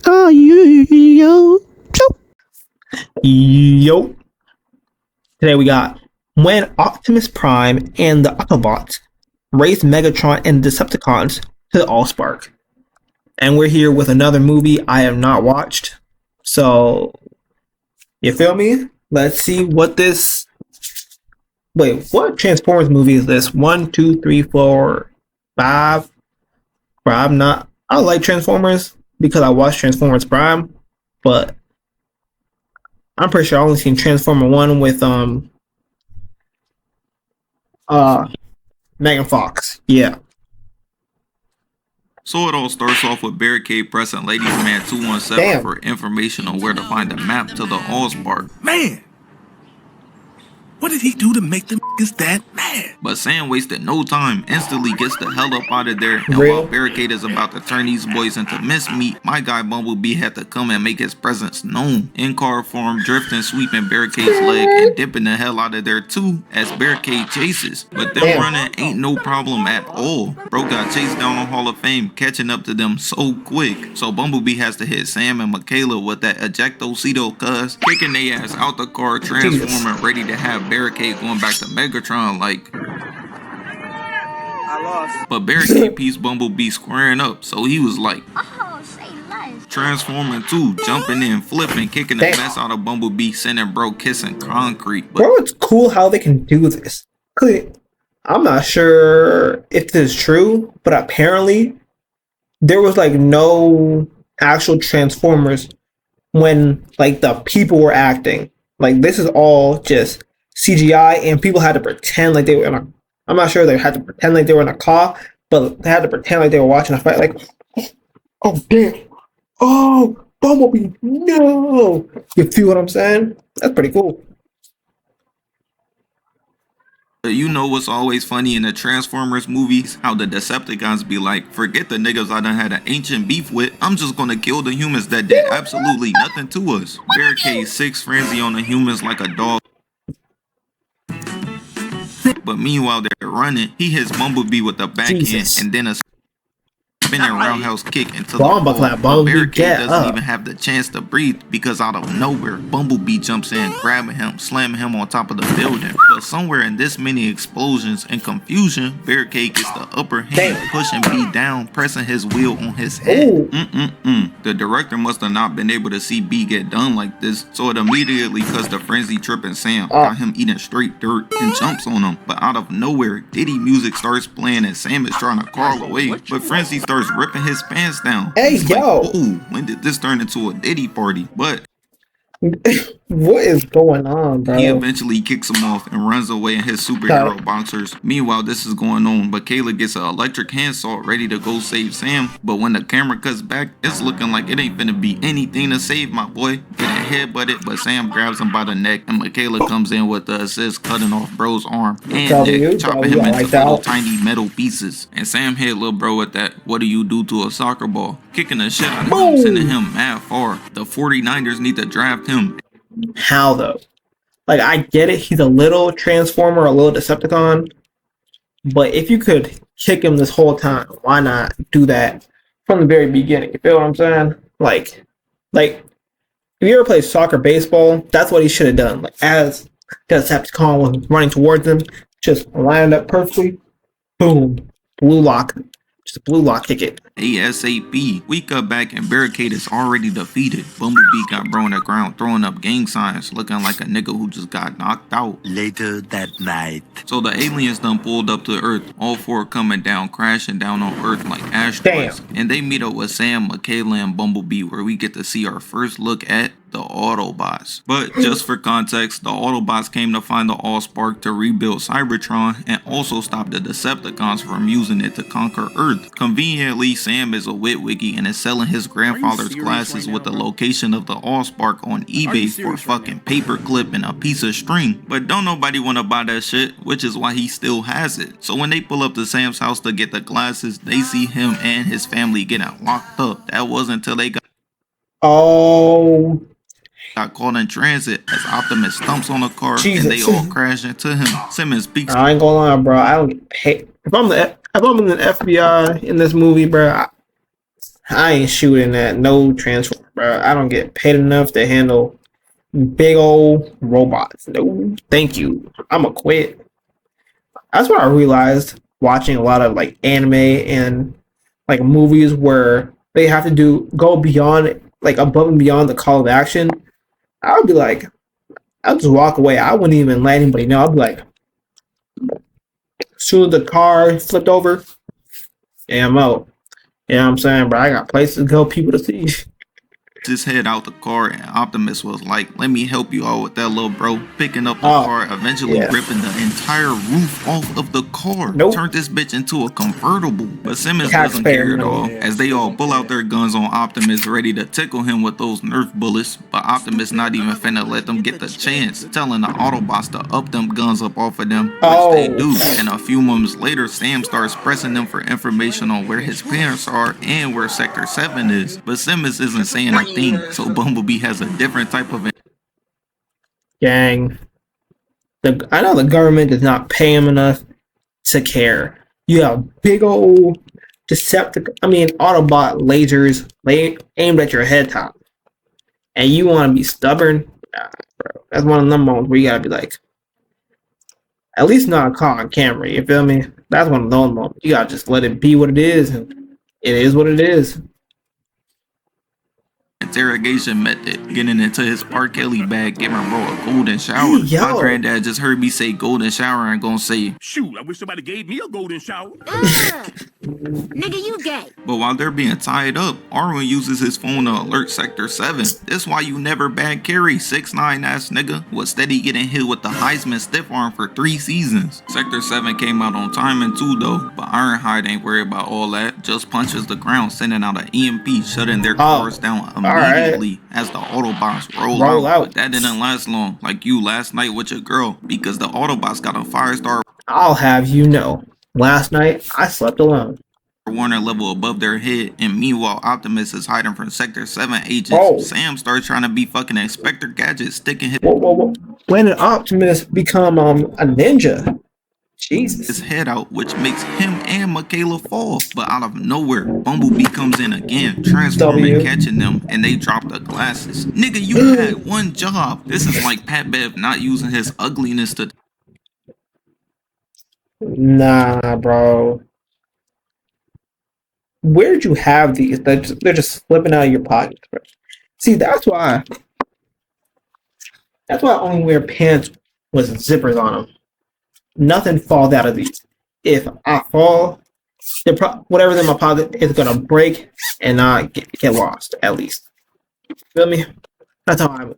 Oh, yo. Yo. Today we got when Optimus Prime and the Autobots race Megatron and Decepticons to the Allspark. And we're here with another movie I have not watched. So, you feel me? Let's see what this... Wait, what Transformers movie is this? 1, 2, 3, 4, 5? Bro, I like Transformers because I watched Transformers Prime, but I'm pretty sure I only seen Transformer 1 with Megan Fox. Yeah. So it all starts off with Barricade pressing Ladies Man 217 for information on where to find the map to the Allspark. Man! What did he do to make them niggas that mad? But Sam wasted no time, instantly gets the hell up out of there, and while Barricade is about to turn these boys into mincemeat, my guy Bumblebee had to come and make his presence known. In car form, drifting, sweeping Barricade's leg, and dipping the hell out of there too, as Barricade chases. But them running ain't no problem at all. Bro got chased down on Hall of Fame, catching up to them so quick. So Bumblebee has to hit Sam and Michaela with that ejectocito cuz, kicking their ass out the car, transforming, ready to have Barricade going back to Megatron like. I lost. But Barricade piece Bumblebee squaring up, so he was like, oh, say less. Transforming too, jumping in, flipping, kicking the mess out of Bumblebee, sending bro kissing concrete. But bro, it's cool how they can do this. I'm not sure if this is true, but apparently there was like no actual Transformers when like the people were acting. Like this is all just CGI, and people had to pretend like they were in a... I'm not sure they had to pretend like they were in a car, but they had to pretend like they were watching a fight. Like, oh damn, oh Bumblebee, no! You feel what I'm saying? That's pretty cool. you know what's always funny in the Transformers movies? How the Decepticons be like, forget the niggas I done had an ancient beef with, I'm just gonna kill the humans that did absolutely nothing to us. Barricade 6 frenzy on the humans like a dog. But meanwhile they're running, he hits Bumblebee with the backhand and then a spinning roundhouse kick into the wall. Barricade doesn't even have the chance to breathe because out of nowhere, Bumblebee jumps in, grabbing him, slamming him on top of the building. But somewhere in this many explosions and confusion, Barricade gets the upper hand, pushing B down, pressing his wheel on his head. The director must have not been able to see B get done like this, so it immediately cuts the frenzy tripping Sam, got him eating straight dirt, and jumps on him. But out of nowhere, Diddy music starts playing and Sam is trying to crawl away, but Frenzy starts ripping his pants down. Hey, yo! Like, ooh, when did this turn into a Diddy party? But what is going on, bro? He eventually kicks him off and runs away in his superhero boxers. Meanwhile, this is going on, but Kayla gets an electric handsaw ready to go save Sam. But when the camera cuts back, it's looking like it ain't finna be anything to save my boy. Getting headbutted, but Sam grabs him by the neck, and Michaela comes in with the assist, cutting off bro's arm and neck, chopping him into little tiny metal pieces. And Sam hit little bro with that, what do you do to a soccer ball? Kicking the shit out of him, sending him mad far. The 49ers need to draft him. How though? Like, I get it, he's a little Transformer, a little Decepticon, but if you could kick him this whole time, why not do that from the very beginning? You feel what I'm saying? Like if you ever play soccer, baseball, that's what he should have done. Like, as Decepticon was running towards him, just lined up perfectly, boom, blue lock. Just a blue lock kick it. ASAP. We cut back and Barricade is already defeated. Bumblebee got bro on the ground throwing up gang signs, looking like a nigga who just got knocked out. Later that night. So the aliens done pulled up to Earth, all four coming down, crashing down on Earth like asteroids. And they meet up with Sam, Michaela, and Bumblebee, where we get to see our first look at the Autobots. But just for context, the Autobots came to find the Allspark to rebuild Cybertron and also stop the Decepticons from using it to conquer Earth. Conveniently, Sam is a Witwicky and is selling his grandfather's glasses with the location of the Allspark on eBay for a fucking paperclip and a piece of string. But don't nobody want to buy that shit, which is why he still has it. So when they pull up to Sam's house to get the glasses, they see him and his family getting locked up. That wasn't until they got caught in transit as Optimus stumps on the car and they all crash into him. Simmons speaks. I ain't gonna lie, bro. I don't get paid. If I'm in the FBI in this movie, bro, I ain't shooting at no transformer, bro. I don't get paid enough to handle big old robots. No, thank you. I'ma quit. That's what I realized watching a lot of like anime and like movies where they have to go beyond, like above and beyond the call of action. I would be like, I'll just walk away. I wouldn't even let anybody know. I'd be like, as soon as the car flipped over, yeah, I'm out. You know what I'm saying, bro? I got places to go, people to see. Just head out the car, and Optimus was like, let me help you out with that, little bro. Picking up the car, eventually ripping the entire roof off of the car. Turned this bitch into a convertible. But Simmons doesn't care at all, as they all pull out their guns on Optimus, ready to tickle him with those Nerf bullets. But Optimus not even finna let them get the chance, telling the Autobots to up them guns up off of them, which they do. And a few moments later, Sam starts pressing them for information on where his parents are and where Sector 7 is. But Simmons isn't saying a thing, so Bumblebee has a different type of... Gang. I know the government does not pay him enough to care. You have big old Autobot lasers aimed at your head top. And you want to be stubborn? Nah, bro. That's one of them moments where you gotta be like, at least not caught on camera, you feel me? That's one of those moments. You gotta just let it be what it is, and it is what it is. Interrogation method, getting into his R. Kelly bag, giving bro a golden shower. My granddad just heard me say golden shower and gonna say, shoot, I wish somebody gave me a golden shower. Nigga, you gay. But while they're being tied up, Arwen uses his phone to alert Sector 7. This why you never bad carry, 6'9" ass nigga was steady getting hit with the Heisman stiff arm for 3 seasons. Sector 7 came out on timing too though, but Ironhide ain't worried about all that, just punches the ground, sending out an EMP, shutting their cars down immediately as the Autobots roll out. But that didn't last long, like you last night with your girl, because the Autobots got a Firestar. I'll have you know, last night I slept alone. Warner level above their head, and meanwhile Optimus is hiding from Sector 7 agents. Sam starts trying to be fucking Inspector Gadget, sticking his... When did Optimus become a ninja? Jesus. His head out, which makes him and Michaela fall. But out of nowhere, Bumblebee comes in again, transforming, catching them, and they drop the glasses. Nigga, you had one job. This is like Pat Bev not using his ugliness to... Nah, bro. Where'd you have these? They're just slipping out of your pockets, bro. See, that's why I only wear pants with zippers on them. Nothing falls out of these. If I fall, whatever's in my pocket is gonna break and not get lost, at least. Feel me? That's how I move.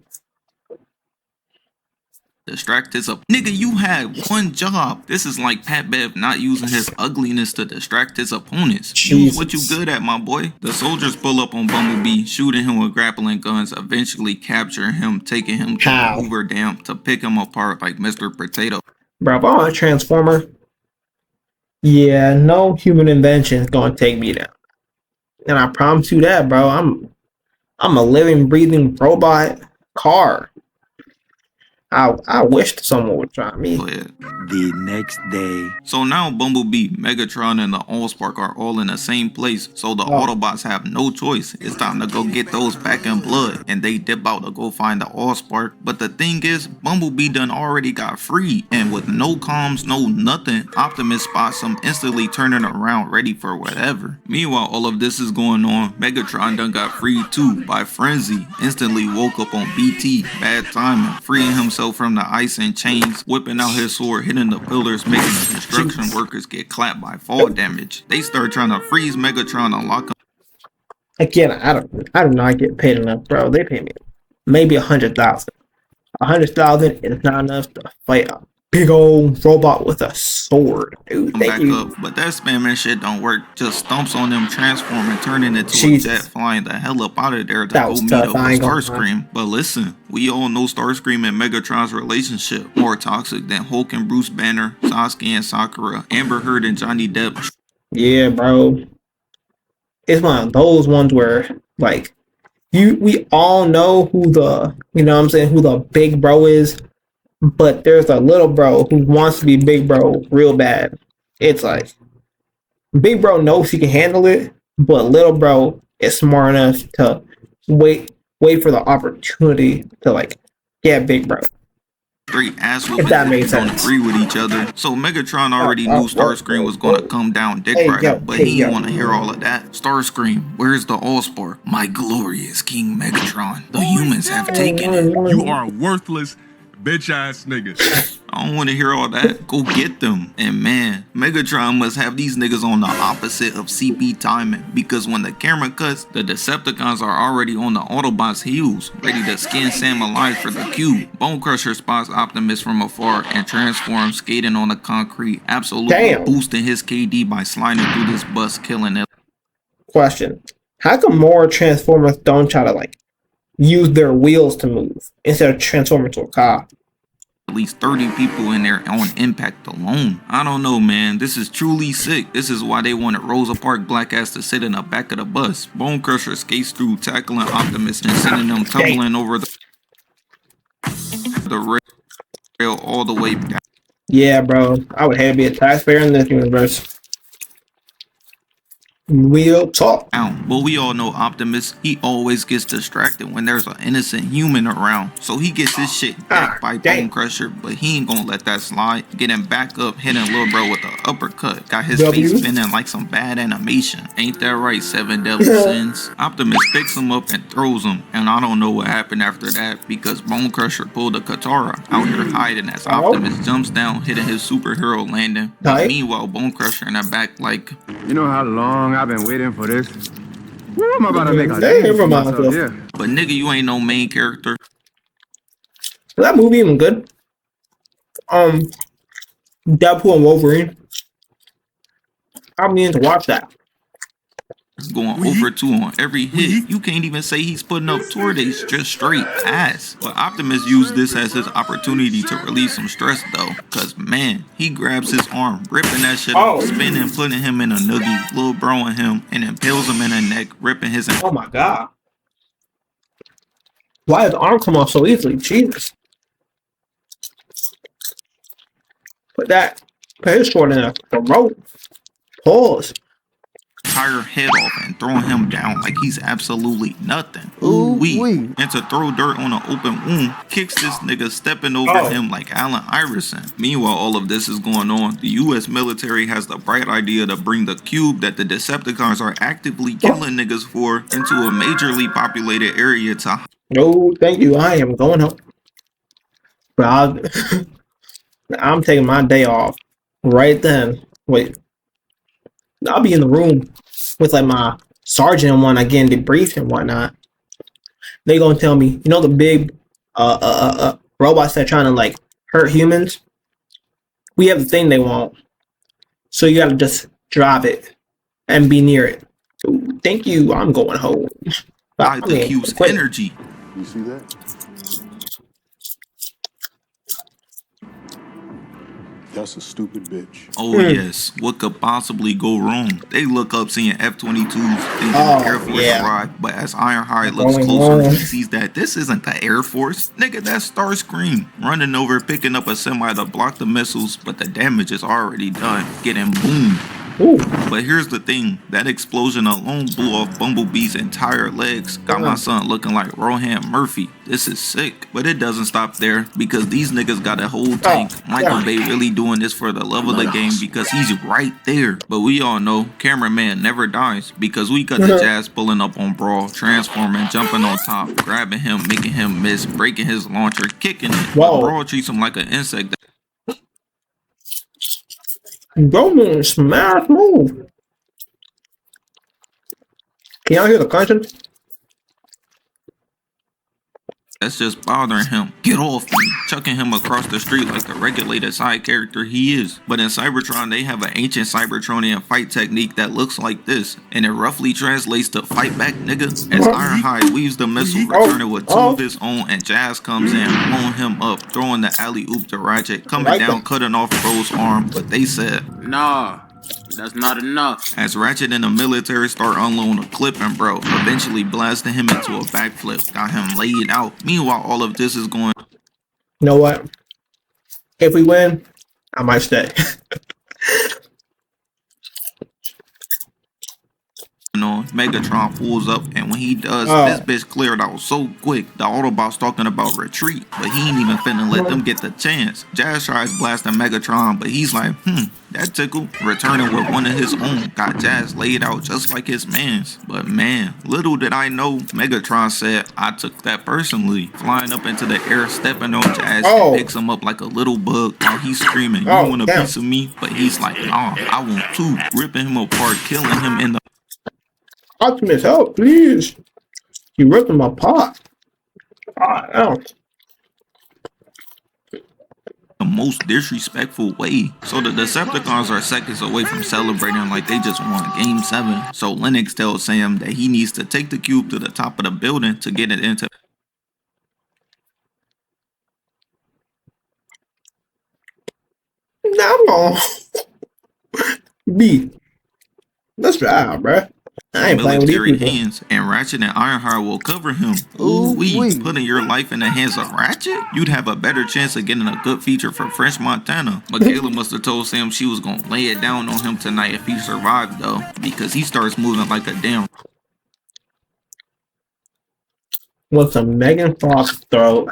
Distract his up. Nigga, you had one job. This is like Pat Bev not using his ugliness to distract his opponents. Use what you good at, my boy. The soldiers pull up on Bumblebee, shooting him with grappling guns, eventually capturing him, taking him to the Hoover Dam to pick him apart like Mr. Potato. Bro, if I'm a Transformer, yeah, no human invention is gonna take me down. And I promise you that, bro. I'm a living, breathing robot car. I wish someone would try me. The next day. So now Bumblebee, Megatron, and the Allspark are all in the same place, so the Autobots have no choice. It's time to go get those back in blood, and they dip out to go find the Allspark. But the thing is, Bumblebee done already got free, and with no comms, no nothing, Optimus spots him, instantly turning around, ready for whatever. Meanwhile, all of this is going on, Megatron done got freed too by Frenzy, instantly woke up on BT, bad timing, freeing himself from the ice and chains, whipping out his sword, hitting the pillars, making the construction workers get clapped by fall damage. They start trying to freeze Megatron and lock him. Again, I do not get paid enough, bro. They pay me maybe 100,000. 100,000 is not enough to fight a big old robot with a sword, dude. Back up, but that spamming shit don't work. Just stomps on them, transforming, turning into a jet, flying the hell up out of there to go meet up with Starscream. But listen, we all know Starscream and Megatron's relationship more toxic than Hulk and Bruce Banner, Sasuke and Sakura, Amber Heard and Johnny Depp. Yeah, bro. It's one of those ones where, like, we all know who the, you know what I'm saying, who the big bro is. But there's a little bro who wants to be big bro real bad. It's like, big bro knows he can handle it, but little bro is smart enough to wait for the opportunity to like get big, bro. Straight ass If whoopings that if makes you don't sense. agree with each other. So Megatron already knew Starscream was gonna come down dick Hey, riding, yo, but hey, he yo. didn't want to hear all of that. Starscream, where's the Allspark? My glorious King Megatron. The humans have taken it. You are a worthless, bitch ass nigga. I don't want to hear all that. Go get them. And man, Megatron must have these niggas on the opposite of CP timing, because when the camera cuts, the Decepticons are already on the Autobots' heels, ready to skin Sam alive for the cube. Bone Crusher spots Optimus from afar and transforms, skating on the concrete, absolutely boosting his KD by sliding through this bus, killing it. Question: how come more Transformers don't try to like use their wheels to move instead of transforming to a car? At least 30 people in there on impact alone. I don't know, man. This is truly sick. This is why they wanted Rosa Parks' black ass to sit in the back of the bus. Bone Crusher skates through, tackling Optimus and sending them tumbling over the rail all the way down. Yeah, bro. I would hate to be a taxpayer in this universe. Real talk. But we all know Optimus, he always gets distracted when there's an innocent human around. So he gets his shit decked by Bone Crusher, but he ain't gonna let that slide. Getting back up, hitting Lil Bro with an uppercut. Got his face spinning like some bad animation. Ain't that right, Seven Deadly Sins? Optimus picks him up and throws him. And I don't know what happened after that, because Bone Crusher pulled a Katara out here hiding as Optimus jumps down, hitting his superhero landing. But meanwhile, Bone Crusher in the back like, you know how long I've been waiting for this? Woo, I'm about to make a name for myself, yeah. But nigga, you ain't no main character. Is that movie even good? Deadpool and Wolverine. I'm meaning to watch that. Going over 2 on every hit. You can't even say he's putting up tour dates, just straight ass. But Optimus used this as his opportunity to release some stress though. Cause man, he grabs his arm, ripping that shit off, spinning, putting him in a noogie, Lil Bro in him, and impales him in the neck, ripping his. Oh my god. Why did the arm come off so easily? Jesus. Put his sword in a throat. Pause. Entire head off and throwing him down like he's absolutely nothing. Ooh-wee. And to throw dirt on an open wound, kicks this nigga stepping over him like Allen Iverson. Meanwhile, all of this is going on. The US military has the bright idea to bring the cube that the Decepticons are actively killing niggas for into a majorly populated area to. No, thank you. I am going home. Bro, I'm taking my day off right then. Wait. I'll be in the room with like my sergeant and whatnot, getting debriefed and whatnot. They gonna tell me, you know, the big robots that trying to like hurt humans. We have the thing they want, so you gotta just drive it and be near it. So, thank you. I'm going home. By the cube's energy. You see that? That's a stupid bitch. Oh yes, what could possibly go wrong? They look up seeing F-22s, thinking the Air Force arrived, but as Ironhide looks closer, he sees that this isn't the Air Force. Nigga, that's Starscream. Running over, picking up a semi to block the missiles, but the damage is already done. Getting boomed. Ooh. But here's the thing, that explosion alone blew off Bumblebee's entire legs. Got my son looking like Rohan Murphy. This is sick. But it doesn't stop there, because these niggas got a whole tank. Michael Bay really doing this for the love of the game, because he's right there. But we all know, cameraman never dies, because we got the Jazz pulling up on Brawl, transforming, jumping on top, grabbing him, making him miss, breaking his launcher, kicking it. But Brawl treats him like an insect. Bro, smash move. Can y'all hear the content? That's just bothering him. Get off me. Chucking him across the street like the regulated side character he is. But in Cybertron, they have an ancient Cybertronian fight technique that looks like this. And it roughly translates to fight back, nigga. As Ironhide weaves the missile, returning with 2 of his own, and Jazz comes in, blowing him up, throwing the alley-oop to Ratchet, coming down, cutting off Bro's arm. But they said, nah. That's not enough. As Ratchet and the military start unloading a clip and Bro, eventually blasting him into a backflip, got him laid out. Meanwhile, all of this is going. You know what? If we win, I might stay. on, Megatron pulls up, and when he does, this bitch cleared out so quick. The Autobots talking about retreat, but he ain't even finna let them get the chance. Jazz tries blasting Megatron, but he's like, that tickle. Returning with one of his own, got Jazz laid out just like his man's. But man, little did I know, Megatron said, I took that personally. Flying up into the air, stepping on Jazz, and picks him up like a little bug while he's screaming, you want a piece of me? But he's like, nah, I want two. Ripping him apart, killing him in the Optimus, help, please. You ripped him apart. the most disrespectful way. So the Decepticons are seconds away from celebrating like they just won Game 7. So Lennox tells Sam that he needs to take the cube to the top of the building to get it into. No, B. Let's drive, bruh. I ain't playing with these people. Hands, and Ratchet and Ironheart will cover him. Ooh-wee. Putting your life in the hands of Ratchet? You'd have a better chance of getting a good feature for French Montana. Michaela must have told Sam she was gonna lay it down on him tonight if he survived though, because he starts moving like a damn. What's a Megan Fox throat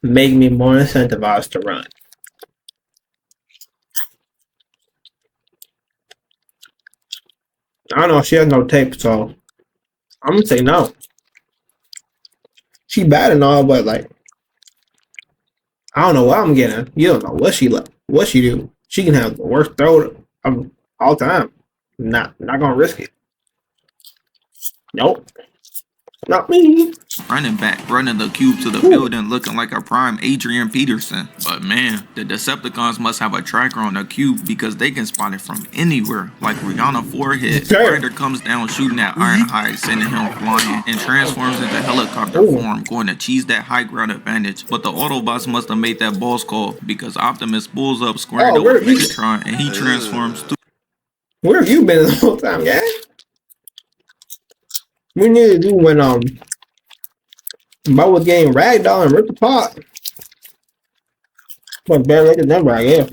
make me more incentivized to run? I don't know, she has no tape, so I'm gonna say no. She bad and all, but like, I don't know what I'm getting. You don't know what she do. She can have the worst throat of all time. Not gonna risk it. Nope. Not me. Running back, running the cube to the building looking like a prime Adrian Peterson. But man, the Decepticons must have a tracker on the cube because they can spot it from anywhere, like Rihanna forehead. Rider comes down shooting at Ironhide, sending him flying, and transforms into helicopter form, going to cheese that high ground advantage. But the Autobots must have made that boss call because Optimus pulls up squared up with Megatron, and he transforms too. Where have you been the whole time, guys? We need to do when Bo was getting ragdoll and ripped apart. But better late than never, I guess.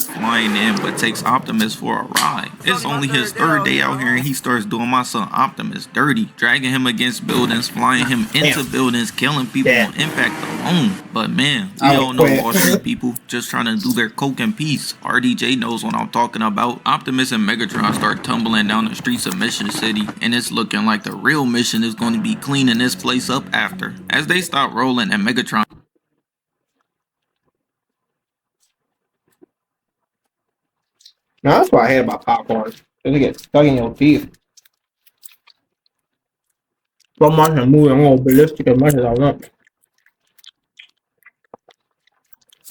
Flying in, but takes Optimus for a ride. It's only his third day out here and he starts doing my son Optimus dirty, dragging him against buildings, flying him into buildings, killing people on impact alone. But man, we all know Wall Street people just trying to do their coke in peace. RDJ knows what I'm talking about. Optimus and Megatron start tumbling down the streets of Mission City, and it's looking like the real mission is going to be cleaning this place up after. As they stop rolling and Megatron Now that's what I hate about popcorn. It gets stuck in your teeth. So I'm watching a movie, I'm gonna ballistic as much as I want.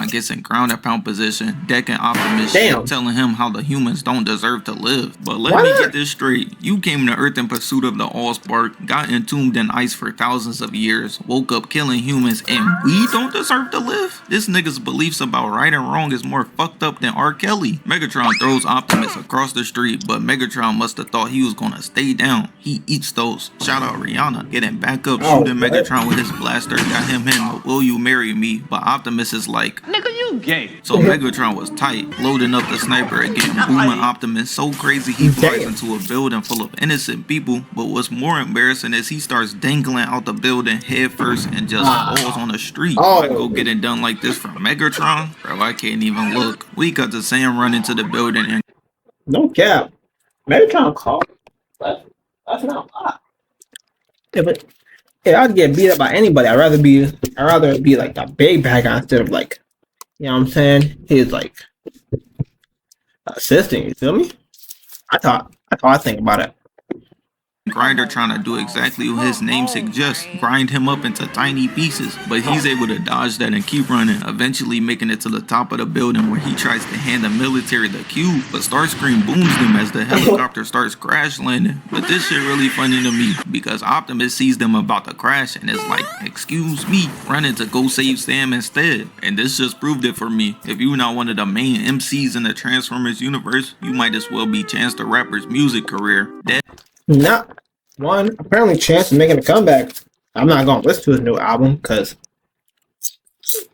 gets in ground and pound position, decking Optimus shit, telling him how the humans don't deserve to live. But let me get this straight. You came to Earth in pursuit of the Allspark, got entombed in ice for thousands of years, woke up killing humans, and we don't deserve to live? This nigga's beliefs about right and wrong is more fucked up than R. Kelly. Megatron throws Optimus across the street, but Megatron must have thought he was gonna stay down. He eats those. Shout out Rihanna. Getting back up, shooting Megatron with his blaster, got him in, will you marry me? But Optimus is like, nigga, you gay. So Megatron was tight, loading up the sniper again, booming Optimus so crazy he flies into a building full of innocent people. But what's more embarrassing is he starts dangling out the building head first and just falls on the street. I go get it done like this from Megatron? Bro, I can't even look. We got to Sam run into the building and no cap. Megatron caught. That's not a lot. If I'd get beat up by anybody, I'd rather be like a big bad guy instead of like, you know what I'm saying? He's like assisting, you feel me? That's how I think about it. Grinder trying to do exactly what his name suggests, grind him up into tiny pieces, but he's able to dodge that and keep running, eventually making it to the top of the building where he tries to hand the military the cube, but Starscream booms them as the helicopter starts crash landing. But this shit really funny to me because Optimus sees them about to crash and is like, excuse me, running to go save Sam instead. And this just proved it for me. If you're not one of the main MCs in the Transformers universe, you might as well be Chance the Rapper's music career. Not one. Apparently, Chance is making a comeback. I'm not gonna listen to his new album because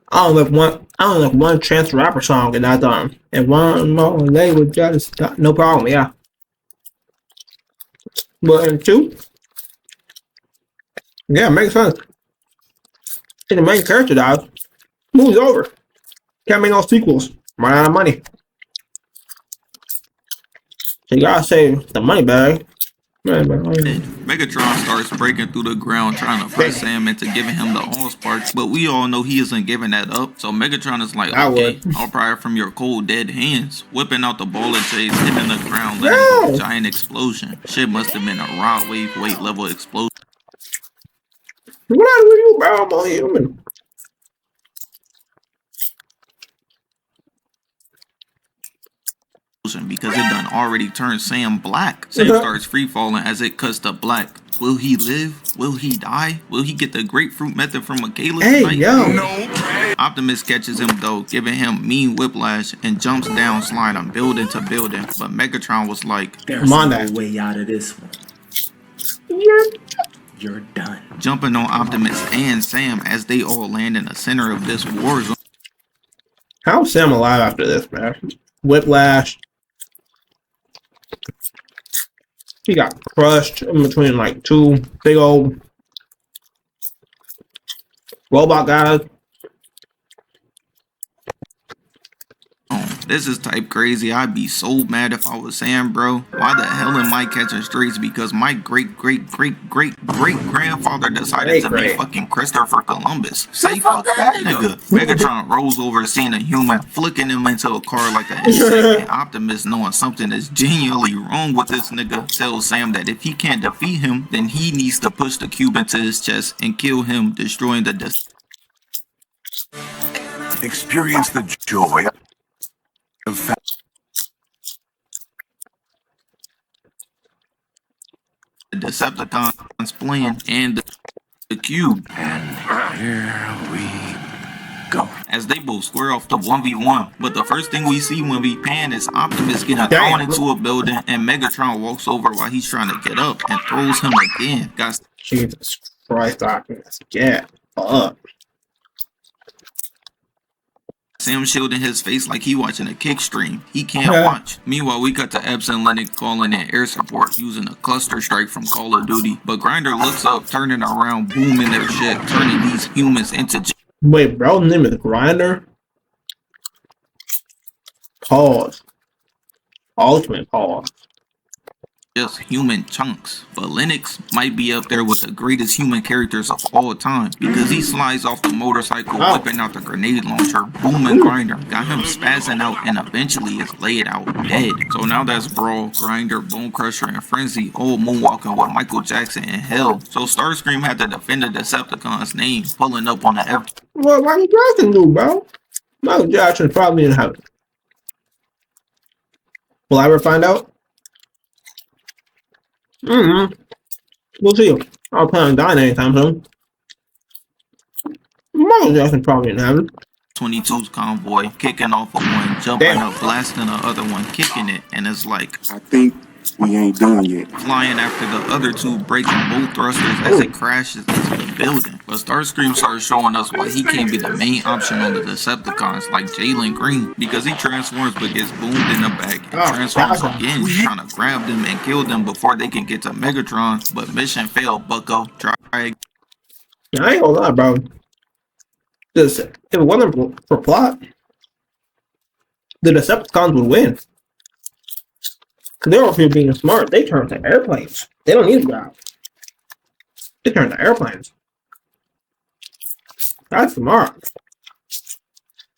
I don't know if one Chance the Rapper song and I done. And one more they would just stop. No problem. Yeah. But in 2, yeah, it makes sense. If the main character dies, movie's over. Can't make no sequels. Run out of money. So you gotta save the money bag. Megatron starts breaking through the ground trying to press Sam into giving him the Allspark, but we all know he isn't giving that up. So Megatron is like, okay, I'll pry it from your cold dead hands. Whipping out the ball of chase, hitting the ground, letting go a giant explosion. Shit must have been a rod wave weight level explosion. What are you, bro? I'm a human. Because it done already turned Sam black. Sam starts free falling as it cuts to black. Will he live? Will he die? Will he get the grapefruit method from Michaela tonight? No. Optimus catches him though, giving him mean whiplash and jumps down, sliding building to building. But Megatron was like, There's no way out of this one. You're done. Jumping on Optimus and Sam as they all land in the center of this war zone. How's Sam alive after this, man? Whiplash. He got crushed in between like 2 big old robot guys. This is type crazy. I'd be so mad if I was Sam, bro. Why the hell am I catching streaks? Because my great-great-great-great-great-grandfather decided to be fucking Christopher Columbus. Say fuck that nigga. Megatron rolls over, seeing a human, flicking him into a car like an insect. And Optimus, knowing something is genuinely wrong with this nigga, tells Sam that if he can't defeat him, then he needs to push the cube into his chest and kill him, destroying the Experience the joy of Decepticons playing and the cube. And here we go. As they both square off the 1v1. But the first thing we see when we pan is Optimus getting thrown into a building and Megatron walks over while he's trying to get up and throws him again. Guys, Jesus Christ, Optimus, get up. Sam shielding his face like he watching a kick stream. He can't watch. Meanwhile, we cut to Epps and Lennox calling in air support using a cluster strike from Call of Duty. But Grinder looks up, turning around, booming their shit, turning these humans into... Wait, bro, name is Grinder? Pause. Ultimate pause. Just human chunks. But Lennox might be up there with the greatest human characters of all time because he slides off the motorcycle, whipping out the grenade launcher, booming Grinder, got him spazzing out, and eventually is laid out dead. So now that's Brawl, Grinder, Bone Crusher, and Frenzy all moonwalking with Michael Jackson in hell. So Starscream had to defend the Decepticons' name, pulling up on the F. What Michael Jackson do, bro? Michael Jackson's probably in heaven. Will I ever find out? We'll see. I'll plan on dying anytime soon. Michael Jackson's probably in heaven. 22's convoy, kicking off of one, jumping up, blasting the other one, kicking it, and it's like, I think we ain't done yet. Flying after the other two, breaking both thrusters as it crashes into the building. But Starscream starts showing us why he can't be the main option on the Decepticons like Jalen Green, because he transforms but gets boomed in the back and transforms again, trying to grab them and kill them before they can get to Megatron. But mission failed, bucko. Try again. I ain't gonna lie, bro. If it wasn't for plot, the Decepticons would win. Because they're all being smart. They turn to airplanes. They don't need ground. They turn to airplanes. That's smart.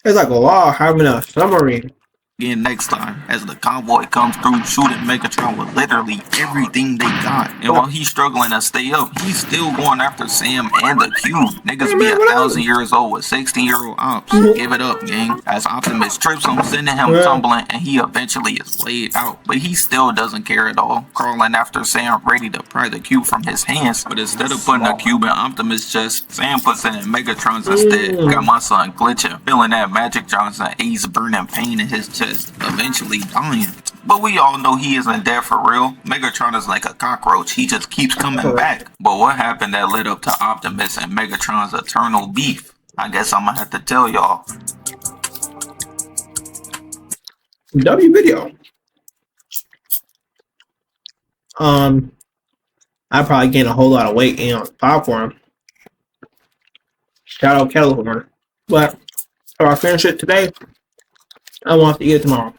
It's like a law having a submarine. Again next time as the convoy comes through shooting Megatron with literally everything they got. And while he's struggling to stay up, he's still going after Sam and the cube. Niggas be 1,000 years old with 16-year-old ops. Give it up, gang. As Optimus trips him, sending him tumbling, and he eventually is laid out. But he still doesn't care at all, crawling after Sam, ready to pry the cube from his hands. But instead of putting the cube in Optimus' chest, Sam puts it in Megatron's instead. Got my son glitching, feeling that Magic Johnson Ace burning pain in his chest, eventually dying. But we all know he isn't dead for real. Megatron is like a cockroach, he just keeps coming back. But what happened that led up to Optimus and Megatron's eternal beef? I guess I'm gonna have to tell y'all. W video. I probably gained a whole lot of weight eating on popcorn. Shout out kettle corn. But if I finish it today, I want to eat it tomorrow.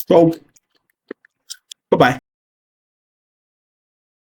So, bye-bye.